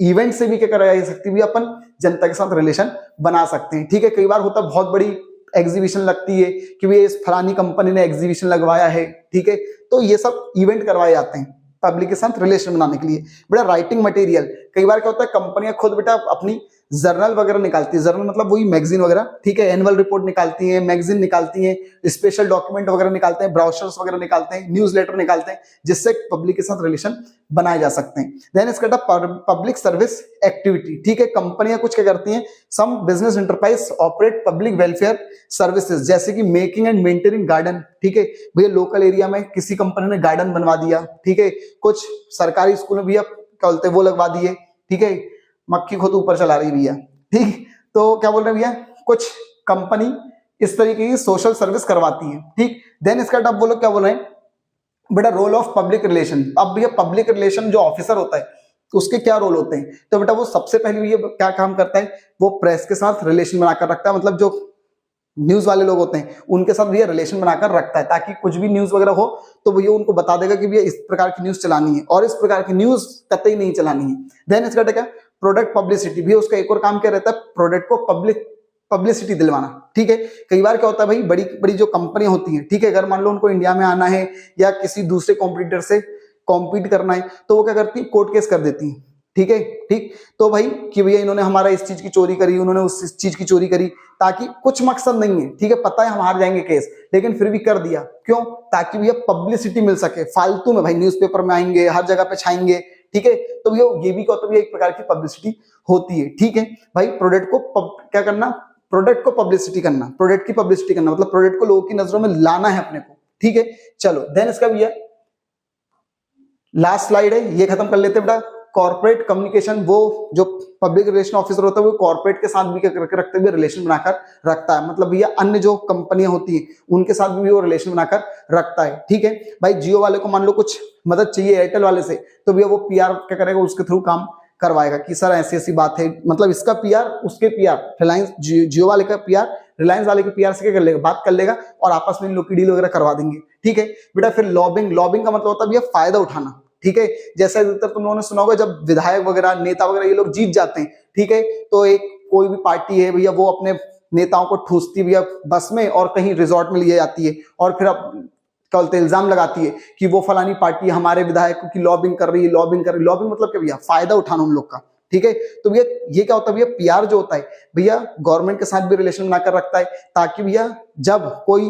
इवेंट से भी क्या कराया जा सकती है, अपन जनता के साथ रिलेशन बना सकते हैं, ठीक है। कई बार होता है बहुत बड़ी एग्जीबिशन लगती है कि भैया इस फलानी कंपनी ने एग्जीबिशन लगवाया है, ठीक है, तो ये सब इवेंट करवाए जाते हैं पब्लिक के साथ रिलेशन बनाने के लिए। बेटा राइटिंग मटेरियल, कई बार क्या होता है कंपनियां खुद बेटा अपनी जर्नल वगैरह निकालती है, जर्नल मतलब वही मैगजीन वगैरह, ठीक है, एनुअल रिपोर्ट निकालती है, मैगजीन निकालती है, स्पेशल डॉक्यूमेंट वगैरह निकालते हैं, ब्राउचर्स वगैरह निकालते हैं, न्यूज़लेटर निकालते हैं, जिससे पब्लिक के साथ रिलेशन बनाए जा सकते हैं। देन इसका पब्लिक सर्विस एक्टिविटी, ठीक है, कंपनियां कुछ क्या करती हैं, some business enterprise operate public welfare services, जैसे कि मेकिंग एंड मेंटेनिंग गार्डन, ठीक है, भैया लोकल एरिया में किसी कंपनी ने गार्डन बनवा दिया, ठीक है, कुछ सरकारी स्कूल में भैया क्या बोलते हैं वो लगवा दिए, ठीक है, मक्खी खुद ऊपर चला रही भैया, ठीक। तो क्या बोल रहे हैं भैया, कुछ कंपनी इस तरीके की सोशल सर्विस करवाती है, ठीक। देन इसका अब वो लोग क्या बोल रहे हैं बेटा, रोल ऑफ पब्लिक रिलेशन। अब भैया पब्लिक रिलेशन जो ऑफिसर होता है उसके क्या रोल होते हैं, तो बेटा वो सबसे पहले ये क्या काम करता है, वो प्रेस के साथ रिलेशन बनाकर रखता है, मतलब जो न्यूज वाले लोग होते हैं उनके साथ भैया रिलेशन बनाकर रखता है, ताकि कुछ भी न्यूज वगैरह हो तो भैया उनको बता देगा कि भैया इस प्रकार की न्यूज चलानी है और इस प्रकार की न्यूज कतई नहीं चलानी है। देन इसका क्या, प्रोडक्ट पब्लिसिटी भी उसका एक और काम क्या रहता है, प्रोडक्ट को पब्लिसिटी दिलवाना, ठीक है। कई बार क्या होता है भाई, बड़ी बड़ी जो कंपनियां होती हैं, ठीक है, अगर मान लो उनको इंडिया में आना है या किसी दूसरे कॉम्पिटिटर से कॉम्पीट करना है तो वो क्या करती है, कोर्ट केस कर देती है, ठीक है, ठीक। तो भाई कि भैया इन्होंने हमारा इस चीज की चोरी करी, उन्होंने उस चीज की चोरी करी, ताकि कुछ मकसद नहीं है, ठीक है, पता है हम हार जाएंगे केस, लेकिन फिर भी कर दिया, क्यों, ताकि भैया पब्लिसिटी मिल सके, फालतू में भाई न्यूज़पेपर में आएंगे, हर जगह पे छाएंगे, ठीक है। तो भैया ये भी क्या होता है, एक प्रकार की पब्लिसिटी होती है, ठीक है भाई। प्रोडक्ट को क्या करना, प्रोडक्ट को पब्लिसिटी करना, प्रोडक्ट की पब्लिसिटी करना, मतलब प्रोडक्ट को लोगों की नजरों में लाना है अपने को, ठीक है। चलो देन इसका भैया लास्ट स्लाइड है, ये खत्म कर लेते हैं बेटा। कॉर्पोरेट कम्युनिकेशन, वो जो पब्लिक रिलेशन ऑफिसर होता है वो कॉर्पोरेट के साथ भी क्या करके रखते हुए रिलेशन बनाकर रखता है, मतलब भैया अन्य जो कंपनियां होती हैं उनके साथ भी वो रिलेशन बनाकर रखता है, ठीक है भाई। जियो वाले को मान लो कुछ मदद चाहिए एयरटेल वाले से, तो भैया वो पीआर क्या करेगा, उसके थ्रू काम करवाएगा कि सर ऐसी ऐसी बात है, मतलब इसका पीआर उसके पीआर, रिलायंस जियो वाले का पीआर रिलायंस वाले के पीआर से क्या कर लेगा, बात कर लेगा और आपस में इन लोग की डील वगैरह करवा देंगे, ठीक है बेटा। फिर लॉबिंग, लॉबिंग का मतलब होता है भैया फायदा उठाना, ठीक है। जैसे तुम लोगों ने सुना होगा जब विधायक वगैरह, नेता वगैरह ये लोग जीत जाते हैं, ठीक है, तो एक कोई भी पार्टी है भैया वो अपने नेताओं को ठूसती भैया बस में और कहीं रिजॉर्ट में लिए जाती है और फिर अब क्या बोलते हैं इल्जाम लगाती है कि वो फलानी पार्टी हमारे विधायकों की लॉबिंग कर रही है, लॉबिंग कर रही है। लॉबिंग मतलब क्या भैया, फायदा उठाना उन लोग का, ठीक है। तो भैया ये क्या होता है भैया, पीआर जो होता है भैया गवर्नमेंट के साथ भी रिलेशन बनाकर रखता है, ताकि भैया जब कोई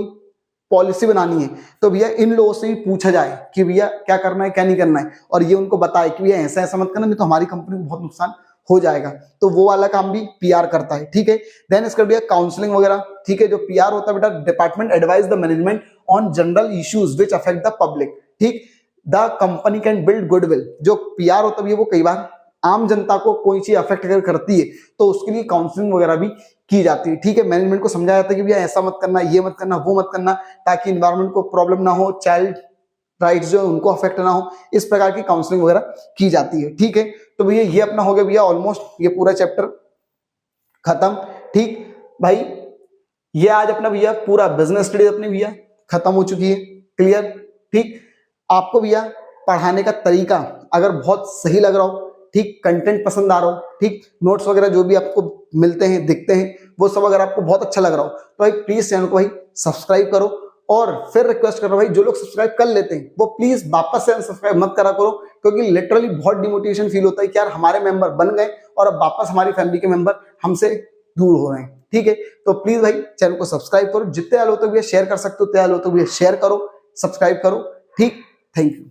पॉलिसी बनानी है तो भैया इन लोगों से ही पूछा जाए कि भैया क्या करना है क्या नहीं करना है, और ये उनको बताए कि भैया ऐसा ऐसा मत करना, नहीं तो हमारी कंपनी को बहुत नुकसान हो जाएगा। तो वो वाला काम भी पीआर करता है, ठीक है। देन इसका भैया काउंसलिंग वगैरह, ठीक है। जो पीआर होता है बेटा, department advise the management on general issues which affect the public, ठीक। The company can build goodwill. जो पीआर होता है वो कई बार आम जनता को कोई चीज अफेक्ट अगर करती है तो उसके लिए काउंसलिंग वगैरह भी की जाती है, ठीक है। मैनेजमेंट को समझाया जाता है कि भैया ऐसा मत करना, ये मत करना, वो मत करना, ताकि इन्वायरमेंट को प्रॉब्लम ना हो, चाइल्ड राइट्स जो उनको अफेक्ट ना हो, इस प्रकार की काउंसलिंग वगैरह की जाती है, ठीक है। तो भैया ये अपना हो गया भैया ऑलमोस्ट ये पूरा चैप्टर खत्म, ठीक भाई। ये आज अपना भैया पूरा बिजनेस स्टडीज अपनी भैया खत्म हो चुकी है, क्लियर, ठीक। आपको भैया पढ़ाने का तरीका अगर बहुत सही लग रहा हो, ठीक, कंटेंट पसंद आ रहा हो, ठीक, नोट्स वगैरह जो भी आपको मिलते हैं दिखते हैं वो सब अगर आपको बहुत अच्छा लग रहा हो तो भाई प्लीज चैनल को भाई सब्सक्राइब करो। और फिर रिक्वेस्ट कर रहा हूं भाई, जो लोग सब्सक्राइब कर लेते हैं वो प्लीज वापस से सब्सक्राइब मत करा करो, क्योंकि लिटरली बहुत डिमोटिवेशन फील होता है कि यार हमारे मेंबर बन गए और अब वापस हमारी फैमिली के मेंबर हमसे दूर हो रहे हैं, ठीक है। तो प्लीज भाई चैनल को सब्सक्राइब करो, जितने आलो तो भैया शेयर कर सकते हो, उतने आलो तो भैया शेयर करो, सब्सक्राइब करो, ठीक। Thank you.